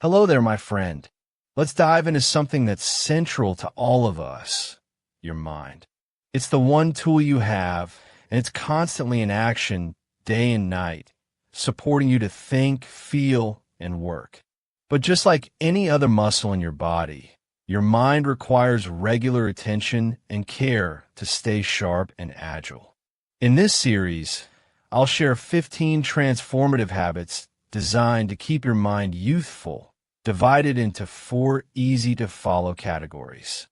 Hello there, my friend. Let's dive into something that's central to all of us, your mind. It's the one tool you have, and it's constantly in action day and night, supporting you to think, feel, and work. But just like any other muscle in your body, your mind requires regular attention and care to stay sharp and agile. In this series, I'll share 15 transformative habits designed to keep your mind youthful, divided into 4 easy-to-follow categories.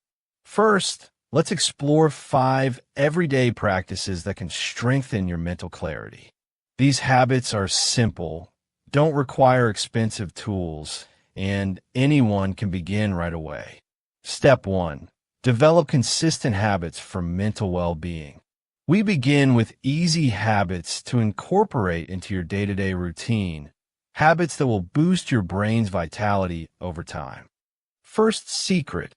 First, let's explore 5 everyday practices that can strengthen your mental clarity. These habits are simple, don't require expensive tools, and anyone can begin right away. Step 1. Develop consistent habits for mental well-being. We begin with easy habits to incorporate into your day-to-day routine, habits that will boost your brain's vitality over time. First secret,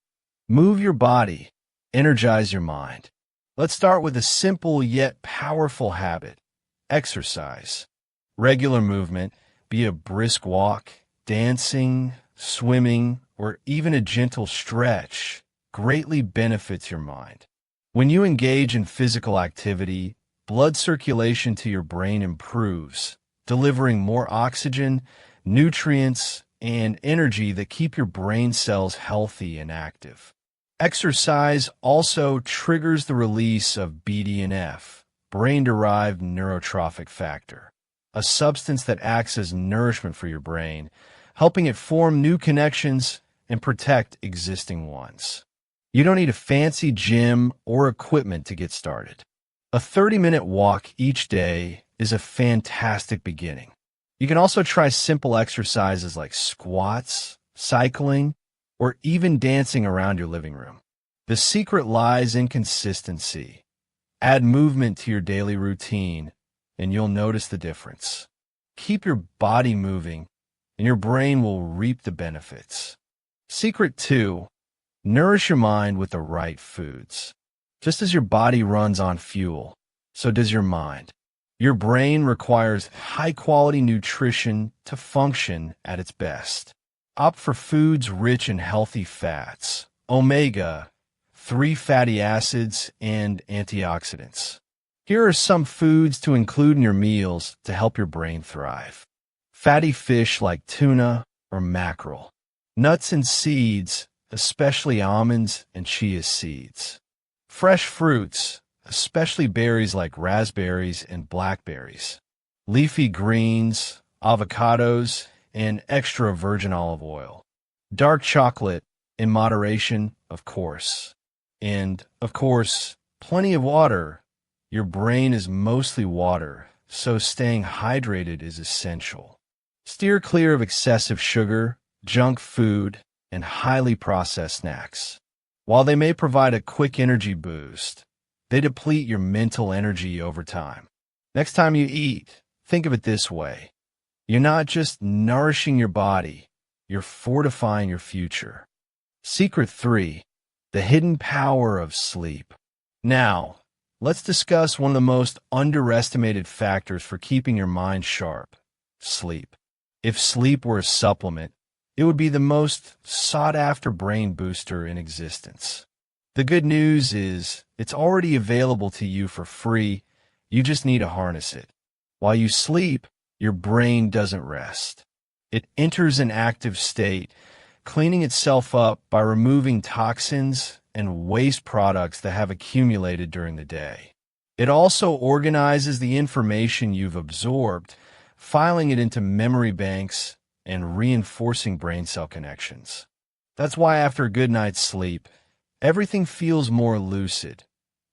move your body, energize your mind. Let's start with a simple yet powerful habit, exercise. Regular movement, be it a brisk walk, dancing, swimming, or even a gentle stretch, greatly benefits your mind. When you engage in physical activity, blood circulation to your brain improves, delivering more oxygen, nutrients, and energy that keep your brain cells healthy and active. Exercise also triggers the release of BDNF, brain-derived neurotrophic factor, a substance that acts as nourishment for your brain, helping it form new connections and protect existing ones. You don't need a fancy gym or equipment to get started. A 30-minute walk each day is a fantastic beginning. You can also try simple exercises like squats, cycling, or even dancing around your living room. The secret lies in consistency. Add movement to your daily routine, and you'll notice the difference. Keep your body moving, and your brain will reap the benefits. Secret 2. Nourish your mind with the right foods. Just as your body runs on fuel, so does your mind. Your brain requires high-quality nutrition to function at its best. Opt for foods rich in healthy fats, omega-3 fatty acids, and antioxidants. Here are some foods to include in your meals to help your brain thrive. Fatty fish like tuna or mackerel. Nuts and seeds, especially almonds and chia seeds. Fresh fruits, especially berries like raspberries and blackberries. Leafy greens, avocados, and extra virgin olive oil. Dark chocolate, in moderation, of course. And, of course, plenty of water. Your brain is mostly water, so staying hydrated is essential. Steer clear of excessive sugar, junk food, and highly processed snacks. While they may provide a quick energy boost, they deplete your mental energy over time. Next time you eat, think of it this way. You're not just nourishing your body, you're fortifying your future. Secret 3. The hidden power of sleep. Now, let's discuss one of the most underestimated factors for keeping your mind sharp, sleep. If sleep were a supplement, it would be the most sought-after brain booster in existence. The good news is it's already available to you for free. You just need to harness it. While you sleep, your brain doesn't rest. It enters an active state, cleaning itself up by removing toxins and waste products that have accumulated during the day. It also organizes the information you've absorbed, filing it into memory banks and reinforcing brain cell connections. That's why after a good night's sleep, everything feels more lucid.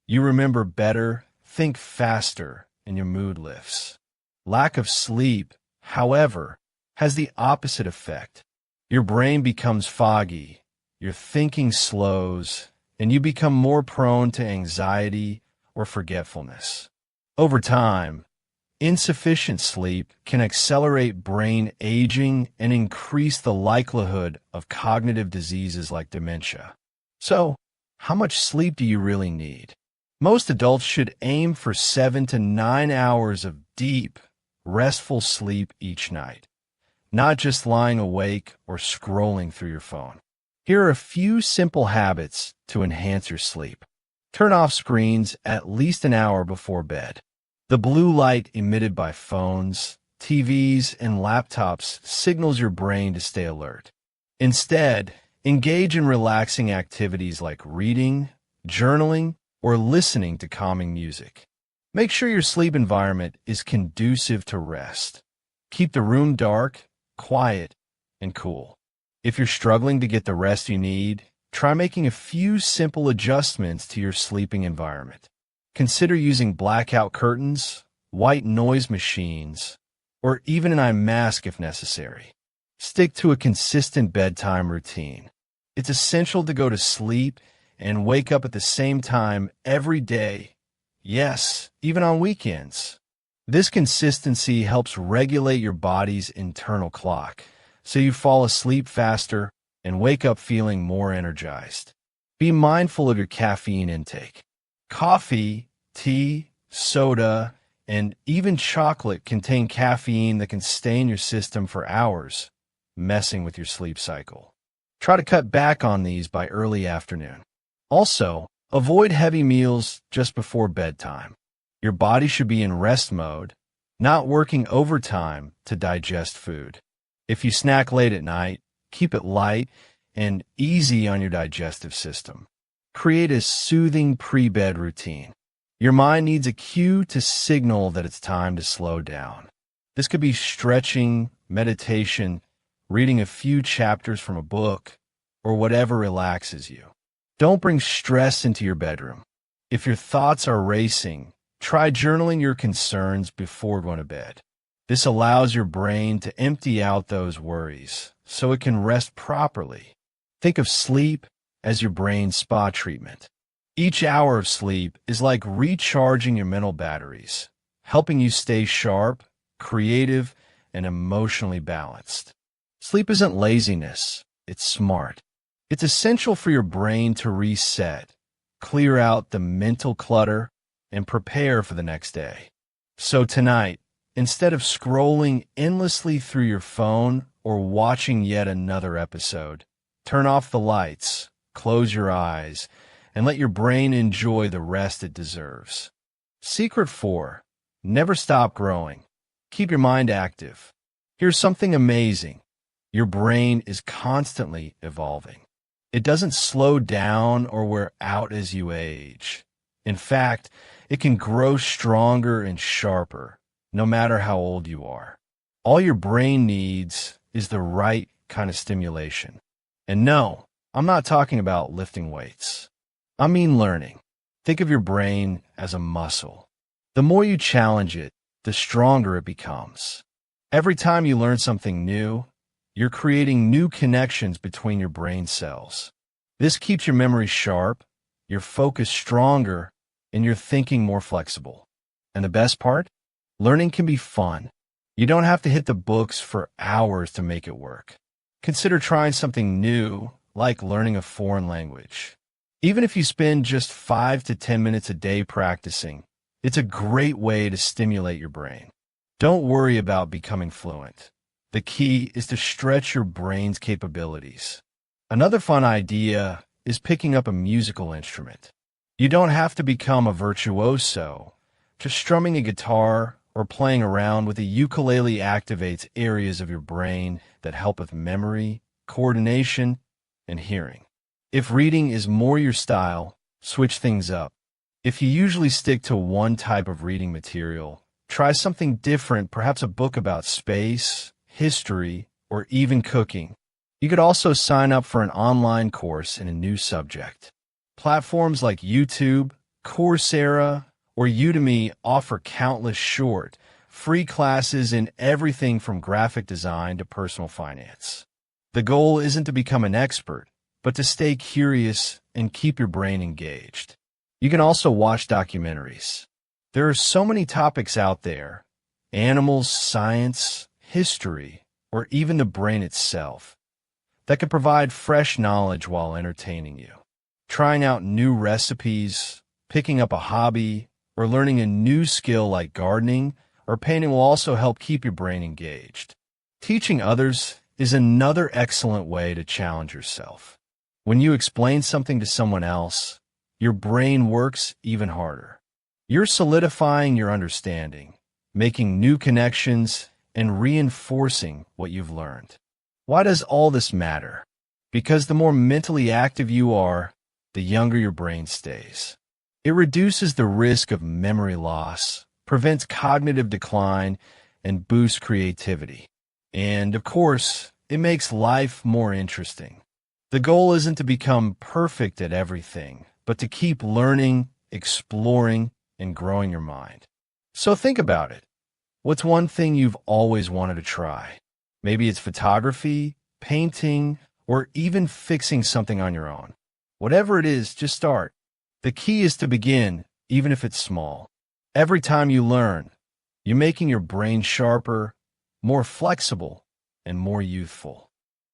You remember better, think faster, and your mood lifts. Lack of sleep, however, has the opposite effect. Your brain becomes foggy, your thinking slows, and you become more prone to anxiety or forgetfulness. Over time, insufficient sleep can accelerate brain aging and increase the likelihood of cognitive diseases like dementia. So, how much sleep do you really need? Most adults should aim for 7 to 9 hours of deep, restful sleep each night. not just lying awake or scrolling through your phone. Here are a few simple habits to enhance your sleep. Turn off screens at least an hour before bed. The blue light emitted by phones, TVs, and laptops signals your brain to stay alert. Instead, engage in relaxing activities like reading, journaling, or listening to calming music. Make sure your sleep environment is conducive to rest. Keep the room dark, quiet, and cool. If you're struggling to get the rest you need, try making a few simple adjustments to your sleeping environment. Consider using blackout curtains, white noise machines, or even an eye mask if necessary. Stick to a consistent bedtime routine. It's essential to go to sleep and wake up at the same time every day. Yes, even on weekends. This consistency helps regulate your body's internal clock, so you fall asleep faster and wake up feeling more energized. Be mindful of your caffeine intake. Coffee, tea, soda, and even chocolate contain caffeine that can stay in your system for hours, messing with your sleep cycle. Try to cut back on these by early afternoon. Also, avoid heavy meals just before bedtime. Your body should be in rest mode, not working overtime to digest food. If you snack late at night, keep it light and easy on your digestive system. Create a soothing pre-bed routine. Your mind needs a cue to signal that it's time to slow down. This could be stretching, meditation, reading a few chapters from a book, or whatever relaxes you. Don't bring stress into your bedroom. If your thoughts are racing, try journaling your concerns before going to bed. This allows your brain to empty out those worries so it can rest properly. Think of sleep as your brain's spa treatment. Each hour of sleep is like recharging your mental batteries, helping you stay sharp, creative, and emotionally balanced. Sleep isn't laziness, it's smart. It's essential for your brain to reset, clear out the mental clutter, and prepare for the next day. So tonight, instead of scrolling endlessly through your phone or watching yet another episode, turn off the lights, close your eyes, and let your brain enjoy the rest it deserves. Secret 4. Never stop growing. Keep your mind active. Here's something amazing. Your brain is constantly evolving. It doesn't slow down or wear out as you age. In fact, it can grow stronger and sharper, no matter how old you are. All your brain needs is the right kind of stimulation. And no, I'm not talking about lifting weights. I mean learning. Think of your brain as a muscle. The more you challenge it, the stronger it becomes. Every time you learn something new, you're creating new connections between your brain cells. This keeps your memory sharp, your focus stronger, and your thinking more flexible. And the best part? Learning can be fun. You don't have to hit the books for hours to make it work. Consider trying something new, like learning a foreign language. Even if you spend just 5 to 10 minutes a day practicing, it's a great way to stimulate your brain. Don't worry about becoming fluent. The key is to stretch your brain's capabilities. Another fun idea is picking up a musical instrument. You don't have to become a virtuoso. Just strumming a guitar or playing around with a ukulele activates areas of your brain that help with memory, coordination, and hearing. If reading is more your style, switch things up. If you usually stick to one type of reading material, try something different, perhaps a book about space, history, or even cooking. You could also sign up for an online course in a new subject. Platforms like YouTube, Coursera, or Udemy offer countless short, free classes in everything from graphic design to personal finance. The goal isn't to become an expert, but to stay curious and keep your brain engaged. You can also watch documentaries. There are so many topics out there: animals, science, history, or even the brain itself, that can provide fresh knowledge while entertaining you. Trying out new recipes, picking up a hobby, or learning a new skill like gardening or painting will also help keep your brain engaged. Teaching others is another excellent way to challenge yourself. When you explain something to someone else, your brain works even harder. You're solidifying your understanding, making new connections, and reinforcing what you've learned. Why does all this matter? Because the more mentally active you are, the younger your brain stays. It reduces the risk of memory loss, prevents cognitive decline, and boosts creativity. And, of course, it makes life more interesting. The goal isn't to become perfect at everything, but to keep learning, exploring, and growing your mind. So think about it. What's one thing you've always wanted to try? Maybe it's photography, painting, or even fixing something on your own. Whatever it is, just start. The key is to begin, even if it's small. Every time you learn, you're making your brain sharper, more flexible, and more youthful.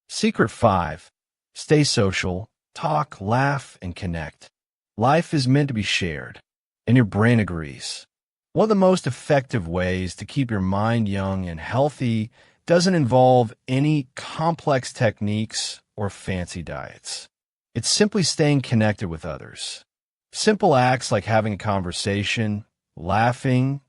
Secret 5. Stay social, talk, laugh, and connect. Life is meant to be shared, and your brain agrees. One of the most effective ways to keep your mind young and healthy doesn't involve any complex techniques or fancy diets. It's simply staying connected with others. Simple acts like having a conversation, laughing,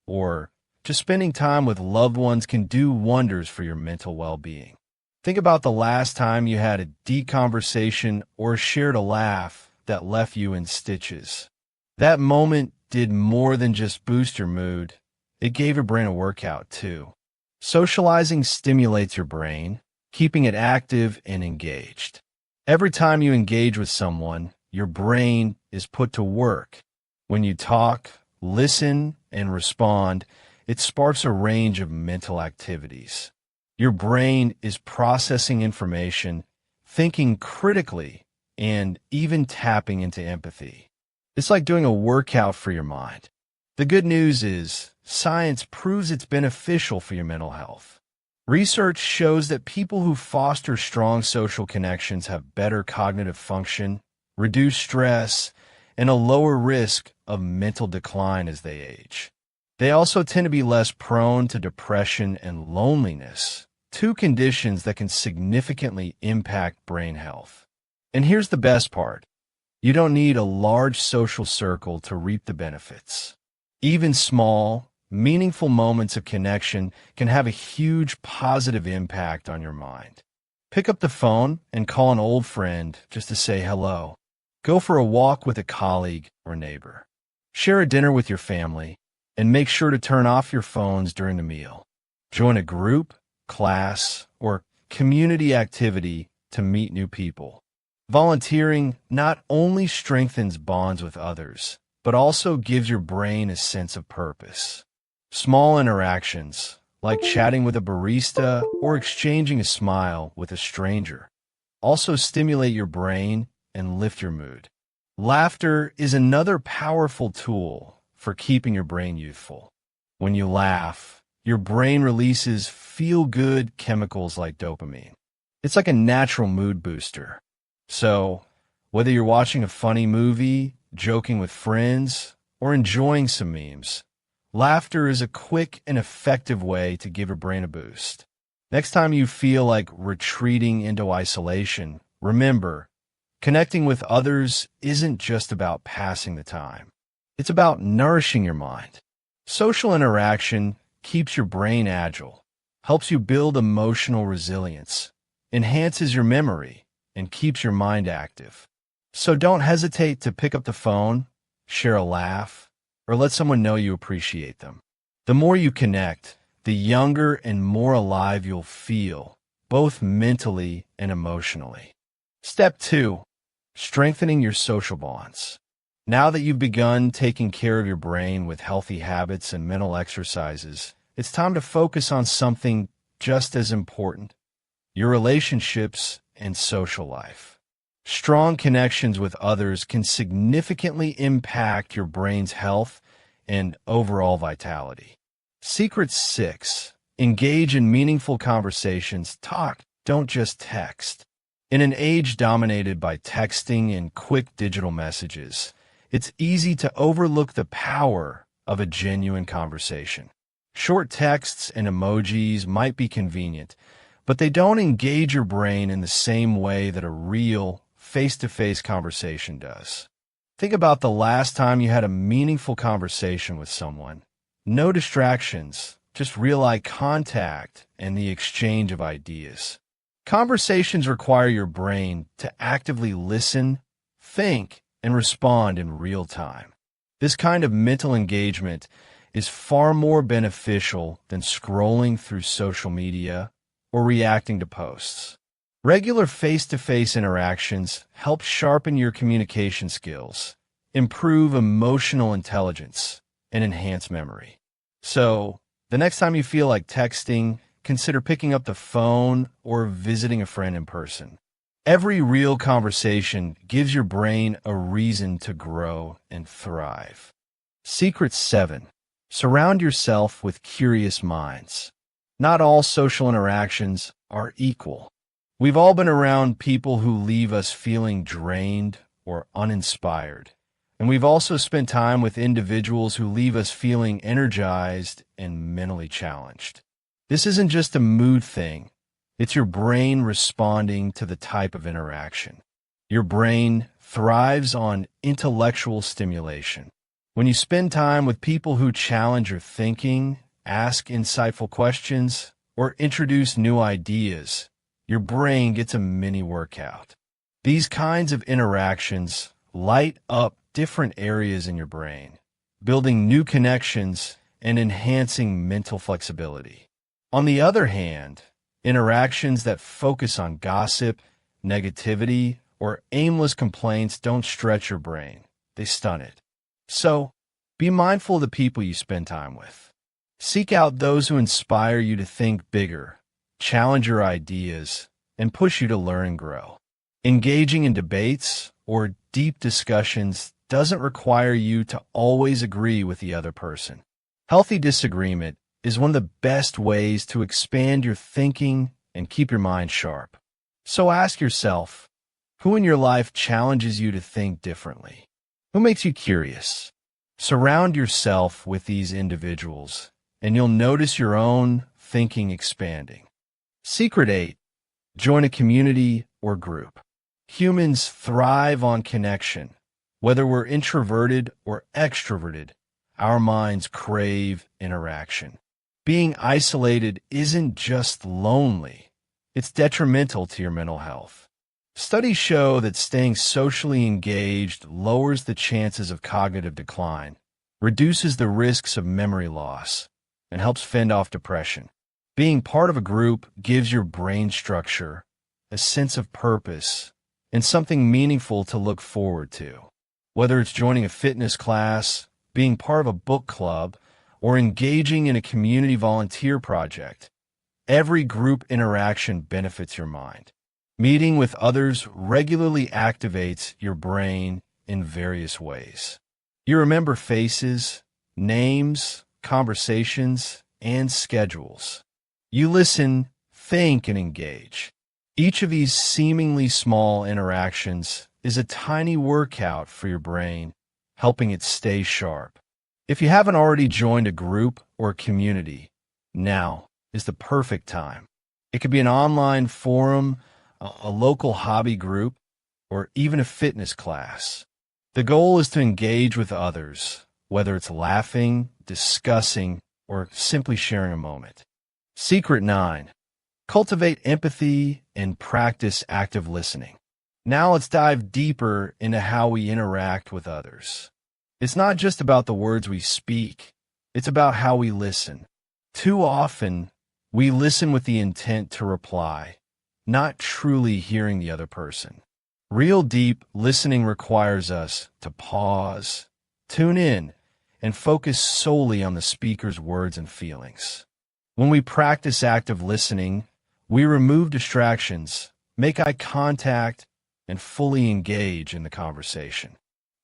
or just spending time with loved ones can do wonders for your mental well-being. Think about the last time you had a deep conversation or shared a laugh that left you in stitches. That moment did more than just boost your mood. It gave your brain a workout, too. Socializing stimulates your brain, keeping it active and engaged. Every time you engage with someone, your brain is put to work. When you talk, listen, and respond, it sparks a range of mental activities. Your brain is processing information, thinking critically, and even tapping into empathy. It's like doing a workout for your mind. The good news is, science proves it's beneficial for your mental health. Research shows that people who foster strong social connections have better cognitive function, reduced stress, and a lower risk of mental decline as they age. They also tend to be less prone to depression and loneliness, two conditions that can significantly impact brain health. And here's the best part. You don't need a large social circle to reap the benefits. Even small, meaningful moments of connection can have a huge positive impact on your mind. Pick up the phone and call an old friend just to say hello. Go for a walk with a colleague or neighbor. Share a dinner with your family, and make sure to turn off your phones during the meal. Join a group, class, or community activity to meet new people. Volunteering not only strengthens bonds with others, but also gives your brain a sense of purpose. Small interactions, like chatting with a barista or exchanging a smile with a stranger, also stimulate your brain and lift your mood. Laughter is another powerful tool for keeping your brain youthful. When you laugh, your brain releases feel-good chemicals like dopamine. It's like a natural mood booster. So, whether you're watching a funny movie, joking with friends, or enjoying some memes, laughter is a quick and effective way to give your brain a boost. Next time you feel like retreating into isolation, remember, connecting with others isn't just about passing the time. It's about nourishing your mind. Social interaction keeps your brain agile, helps you build emotional resilience, enhances your memory, and keeps your mind active. So don't hesitate to pick up the phone, share a laugh, or let someone know you appreciate them. The more you connect, the younger and more alive you'll feel, both mentally and emotionally. Step 2. Strengthening your social bonds. Now that you've begun taking care of your brain with healthy habits and mental exercises, it's time to focus on something just as important: your relationships and social life. Strong connections with others can significantly impact your brain's health and overall vitality. Secret 6. Engage in meaningful conversations. Talk, don't just text. In an age dominated by texting and quick digital messages, it's easy to overlook the power of a genuine conversation. Short texts and emojis might be convenient, but they don't engage your brain in the same way that a real, face-to-face conversation does. Think about the last time you had a meaningful conversation with someone. No distractions, just real eye contact and the exchange of ideas. Conversations require your brain to actively listen, think, and respond in real time. This kind of mental engagement is far more beneficial than scrolling through social media or reacting to posts. Regular face-to-face interactions help sharpen your communication skills, improve emotional intelligence, and enhance memory. So, the next time you feel like texting, consider picking up the phone or visiting a friend in person. Every real conversation gives your brain a reason to grow and thrive. Secret 7. Surround yourself with curious minds. Not all social interactions are equal. We've all been around people who leave us feeling drained or uninspired. And we've also spent time with individuals who leave us feeling energized and mentally challenged. This isn't just a mood thing. It's your brain responding to the type of interaction. Your brain thrives on intellectual stimulation. When you spend time with people who challenge your thinking, ask insightful questions, or introduce new ideas, your brain gets a mini workout. These kinds of interactions light up different areas in your brain, building new connections and enhancing mental flexibility. On the other hand, interactions that focus on gossip, negativity, or aimless complaints don't stretch your brain. They stun it. So, be mindful of the people you spend time with. Seek out those who inspire you to think bigger, challenge your ideas, and push you to learn and grow. Engaging in debates or deep discussions doesn't require you to always agree with the other person. Healthy disagreement is one of the best ways to expand your thinking and keep your mind sharp. So ask yourself, who in your life challenges you to think differently? Who makes you curious? Surround yourself with these individuals, and you'll notice your own thinking expanding. Secret 8. Join a community or group. Humans thrive on connection. Whether we're introverted or extroverted, our minds crave interaction. Being isolated isn't just lonely, it's detrimental to your mental health. Studies show that staying socially engaged lowers the chances of cognitive decline, reduces the risks of memory loss, and helps fend off depression. Being part of a group gives your brain structure, a sense of purpose, and something meaningful to look forward to. Whether it's joining a fitness class, being part of a book club, or engaging in a community volunteer project, every group interaction benefits your mind. Meeting with others regularly activates your brain in various ways. You remember faces, names, conversations, and schedules. You listen, think, and engage. Each of these seemingly small interactions is a tiny workout for your brain, helping it stay sharp. If you haven't already joined a group or community, now is the perfect time. It could be an online forum, a local hobby group, or even a fitness class. The goal is to engage with others, whether it's laughing, discussing, or simply sharing a moment. Secret 9. Cultivate empathy and practice active listening. Now let's dive deeper into how we interact with others. It's not just about the words we speak, it's about how we listen. Too often, we listen with the intent to reply, not truly hearing the other person. Real deep listening requires us to pause, tune in, and focus solely on the speaker's words and feelings. When we practice active listening, we remove distractions, make eye contact, and fully engage in the conversation.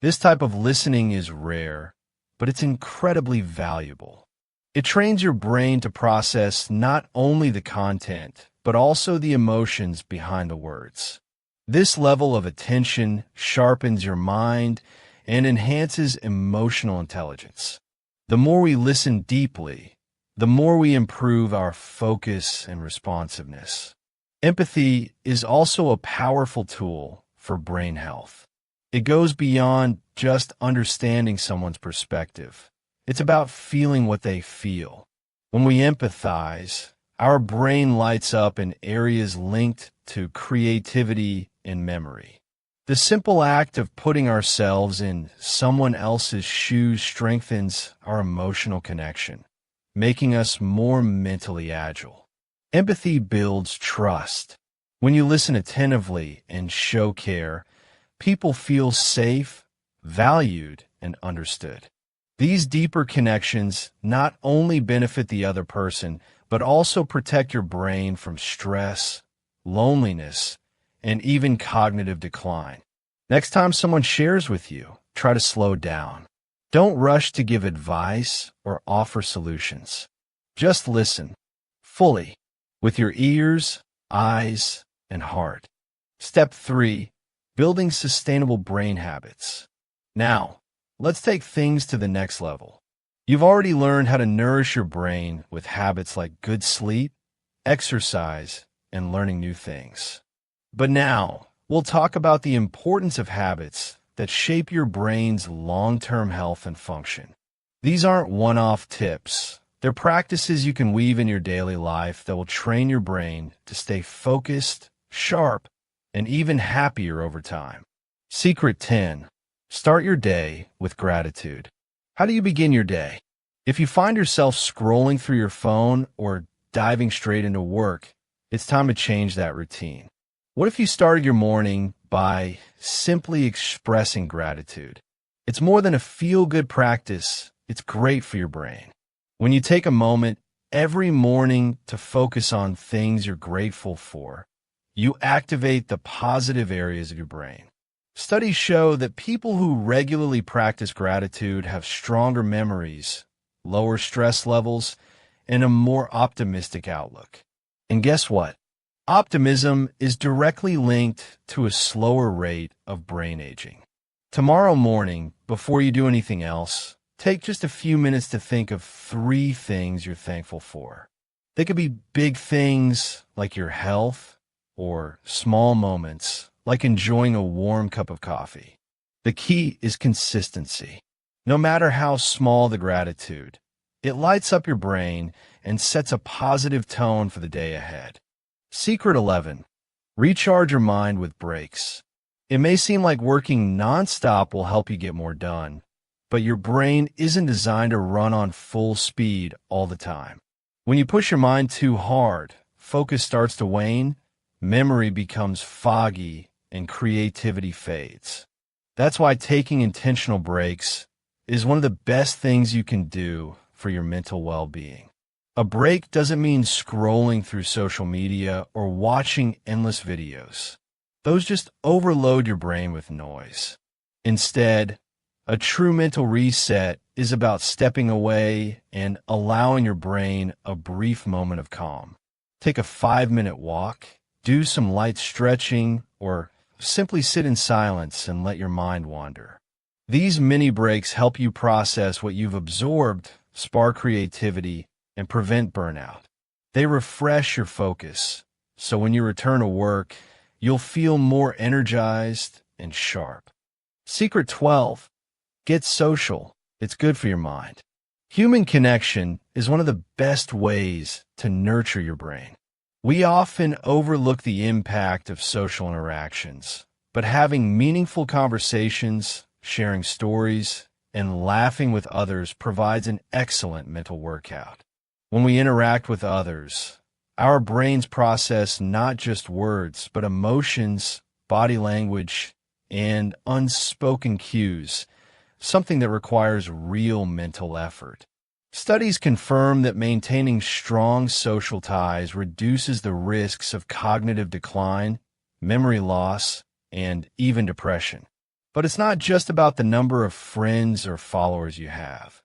This type of listening is rare, but it's incredibly valuable. It trains your brain to process not only the content, but also the emotions behind the words. This level of attention sharpens your mind and enhances emotional intelligence. The more we listen deeply, the more we improve our focus and responsiveness. Empathy is also a powerful tool for brain health. It goes beyond just understanding someone's perspective. It's about feeling what they feel. When we empathize, our brain lights up in areas linked to creativity and memory. The simple act of putting ourselves in someone else's shoes strengthens our emotional connection, making us more mentally agile. Empathy builds trust. When you listen attentively and show care, people feel safe, valued, and understood. These deeper connections not only benefit the other person, but also protect your brain from stress, loneliness, and even cognitive decline. Next time someone shares with you, try to slow down. Don't rush to give advice or offer solutions. Just listen, fully, with your ears, eyes, and heart. Step 3. Building sustainable brain habits. Now, let's take things to the next level. You've already learned how to nourish your brain with habits like good sleep, exercise, and learning new things. But now, we'll talk about the importance of habits that shape your brain's long-term health and function. These aren't one-off tips. They're practices you can weave in your daily life that will train your brain to stay focused, sharp, and even happier over time. Secret 10. Start your day with gratitude. How do you begin your day? If you find yourself scrolling through your phone or diving straight into work, it's time to change that routine. What if you started your morning by simply expressing gratitude? It's more than a feel-good practice. It's great for your brain. When you take a moment every morning to focus on things you're grateful for, you activate the positive areas of your brain. Studies show that people who regularly practice gratitude have stronger memories, lower stress levels, and a more optimistic outlook. And guess what? Optimism is directly linked to a slower rate of brain aging. Tomorrow morning, before you do anything else, take just a few minutes to think of 3 things you're thankful for. They could be big things like your health, or small moments like enjoying a warm cup of coffee. The key is consistency. No matter how small the gratitude, it lights up your brain and sets a positive tone for the day ahead. Secret 11. Recharge your mind with breaks. It may seem like working nonstop will help you get more done, but your brain isn't designed to run on full speed all the time. When you push your mind too hard, focus starts to wane, memory becomes foggy, and creativity fades. That's why taking intentional breaks is one of the best things you can do for your mental well-being. A break doesn't mean scrolling through social media or watching endless videos. Those just overload your brain with noise. Instead, a true mental reset is about stepping away and allowing your brain a brief moment of calm. Take a 5-minute walk, do some light stretching, or simply sit in silence and let your mind wander. These mini breaks help you process what you've absorbed, spark creativity, and prevent burnout. They refresh your focus, so when you return to work, you'll feel more energized and sharp. Secret 12. Get social. It's good for your mind. Human connection is one of the best ways to nurture your brain. We often overlook the impact of social interactions, but having meaningful conversations, sharing stories, and laughing with others provides an excellent mental workout. When we interact with others, our brains process not just words, but emotions, body language, and unspoken cues, something that requires real mental effort. Studies confirm that maintaining strong social ties reduces the risks of cognitive decline, memory loss, and even depression. But it's not just about the number of friends or followers you have.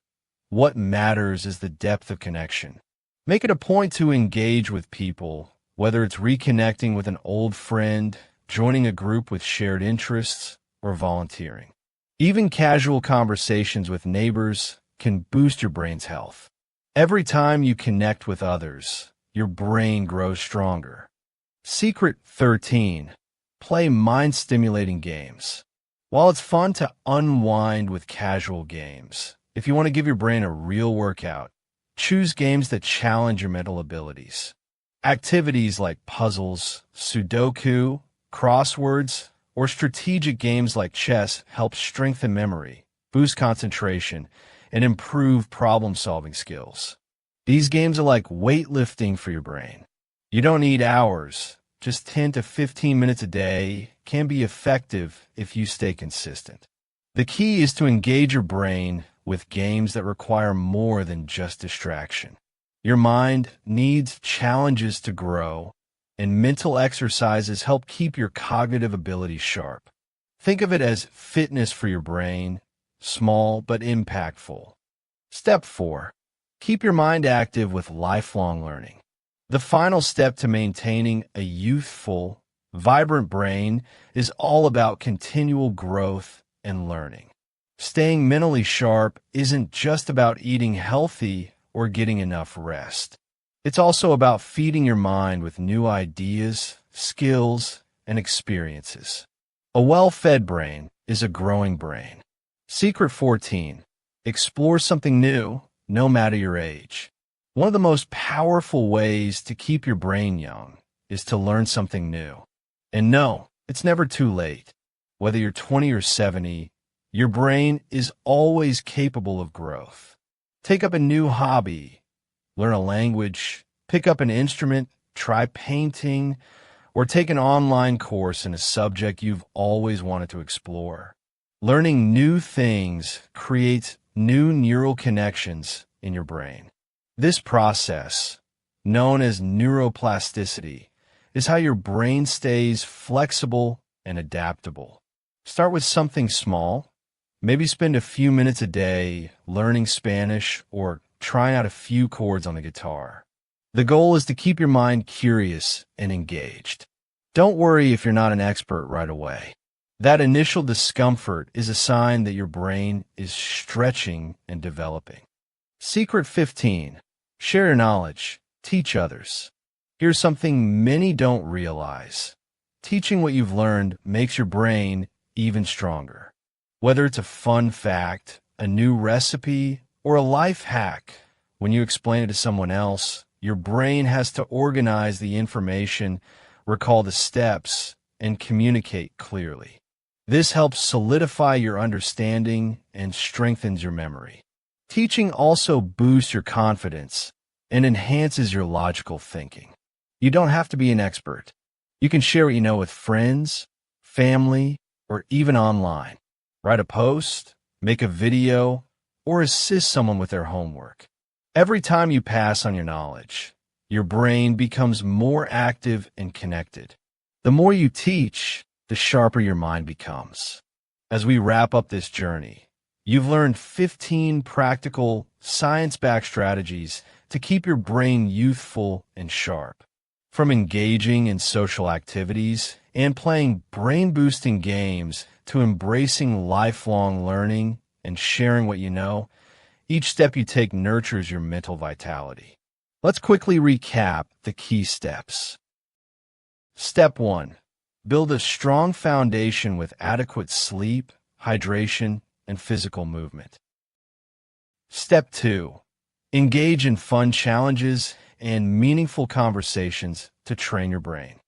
What matters is the depth of connection. Make it a point to engage with people, whether it's reconnecting with an old friend, joining a group with shared interests, or volunteering. Even casual conversations with neighbors can boost your brain's health. Every time you connect with others, your brain grows stronger. Secret 13. Play mind-stimulating games. While it's fun to unwind with casual games, if you want to give your brain a real workout, choose games that challenge your mental abilities. Activities like puzzles, Sudoku, crosswords, or strategic games like chess help strengthen memory, boost concentration, and improve problem-solving skills. These games are like weightlifting for your brain. You don't need hours. Just 10 to 15 minutes a day can be effective if you stay consistent. The key is to engage your brain with games that require more than just distraction. Your mind needs challenges to grow, and mental exercises help keep your cognitive abilities sharp. Think of it as fitness for your brain, small but impactful. Step 4. Keep your mind active with lifelong learning. The final step to maintaining a youthful, vibrant brain is all about continual growth and learning. Staying mentally sharp isn't just about eating healthy or getting enough rest. It's also about feeding your mind with new ideas, skills, and experiences. A well-fed brain is a growing brain. Secret 14. Explore something new, no matter your age. One of the most powerful ways to keep your brain young is to learn something new. And no, it's never too late. Whether you're 20 or 70, your brain is always capable of growth. Take up a new hobby, learn a language, pick up an instrument, try painting, or take an online course in a subject you've always wanted to explore. Learning new things creates new neural connections in your brain. This process, known as neuroplasticity, is how your brain stays flexible and adaptable. Start with something small. Maybe spend a few minutes a day learning Spanish or trying out a few chords on the guitar. The goal is to keep your mind curious and engaged. Don't worry if you're not an expert right away. That initial discomfort is a sign that your brain is stretching and developing. Secret 15. Share your knowledge. Teach others. Here's something many don't realize. Teaching what you've learned makes your brain even stronger. Whether it's a fun fact, a new recipe, or a life hack, when you explain it to someone else, your brain has to organize the information, recall the steps, and communicate clearly. This helps solidify your understanding and strengthens your memory. Teaching also boosts your confidence and enhances your logical thinking. You don't have to be an expert. You can share what you know with friends, family, or even online. Write a post, make a video, or assist someone with their homework. Every time you pass on your knowledge, your brain becomes more active and connected. The more you teach, the sharper your mind becomes. As we wrap up this journey, you've learned 15 practical, science-backed strategies to keep your brain youthful and sharp. From engaging in social activities and playing brain-boosting games to embracing lifelong learning and sharing what you know, each step you take nurtures your mental vitality. Let's quickly recap the key steps. Step 1. Build a strong foundation with adequate sleep, hydration, and physical movement. Step 2. Engage in fun challenges and meaningful conversations to train your brain.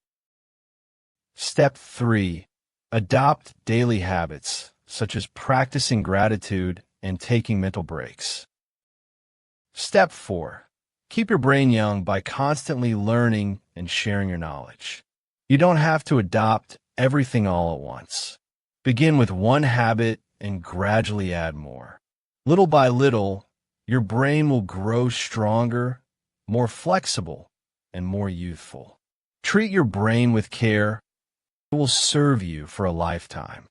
Step 3. Adopt daily habits, such as practicing gratitude and taking mental breaks. Step 4. Keep your brain young by constantly learning and sharing your knowledge. You don't have to adopt everything all at once. Begin with one habit and gradually add more. Little by little, your brain will grow stronger, more flexible, and more youthful. Treat your brain with care. It will serve you for a lifetime.